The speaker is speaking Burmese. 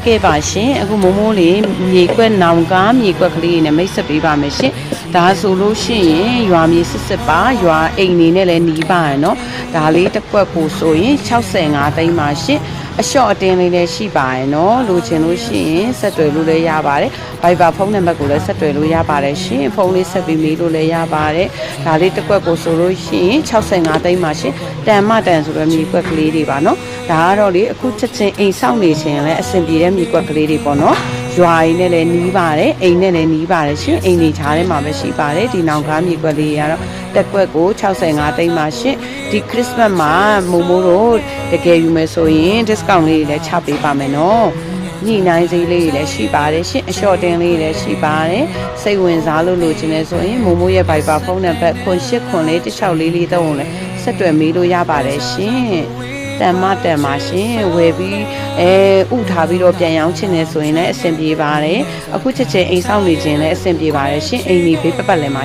ကဲပါရှင်အခုမိုးမိုးလေးမြေကွက်နောင်ကားမြေကွက်ကလေးနဲ့မိတ်ဆက်ပေးပါမယ်ရှင်ဒါဆိုလို့ရှိရင်ရွာမြေစစ်စစ်ပါရွာအိမ်နေနဲ့လည်းနီးပါရနော်ဒါလေးတစ်ကွက်ပို့ဆိုရင်65သိန်းပါရှင်အလျှော့အတင်းလေးလည်းရှိပါရနော်လိုချင်လို့ရှိရင်ဆက်သွယ်လို့လည်းရပါတယ် Viber ဖုန်းနံပါတ်ကိုလည်းဆက်သွယ်လို့ရပါတယ်ရှင်ဖုန်းလေးဆက်ပြီးမေးလို့လည်းရပါတယ်ဒါလေးတစ်ကွက်ကိုဆိုလို့ရှိရင်65သိန်းပါရှင်တန်မတန်ဆိုတော့မြေကွက်ကလေးတွေပါနော်ဒါကတော့လေအခုချက်ချင်းအိမ်ဆောက်နေခြင်းလည်းအဆင်ပြေတဲ့မြေကွက်ကလေးတွေပေါ့နော်ရွာရင်းနဲ့လည်းနီးပါတယ်အိမ်နဲ့လည်းနီးပါတယ်ရှင်အိမ်နေချားထဲမှာပဲရှိပါတယ်ဒီနောင်ကားမြေကွက်လေးကတော့တက်ကွက်ကို65သိန်းပါရှင်ဒီခရစ်စမတ်မှာမိုးမိုးတို့တကယ်ယူမယ်ဆိုရင် discount လေးတွေလည်းချပေးပါမယ်နော်ညှိနှိုင်းစည်းလေးတွေလည်းရှိပါတယ်ရှင်အလျှော့တင်လေးတွေလည်းရှိပါတယ်စိတ်ဝင်စားလို့လိုချင်နေဆိုရင်မိုးမိုးရဲ့ Viber ဖုန်းနံပါတ်08941644တုံးလည်းဆက်သွယ်မေးလို့ရပါတယ်ရှင်တန်မရှင်ဝယ်ပြီးဥထားပြီးတော့ပြန်ရောင်းချင်နေဆိုရင်လည်းအဆင်ပြေပါတယ်အခုချက်ချင်းအိမ်ဆောက်နေခြင်းလည်းအဆင်ပြေပါတယ်ရှင်အိမ်ဒီဘေးပတ်ပတ်လည်းမှာ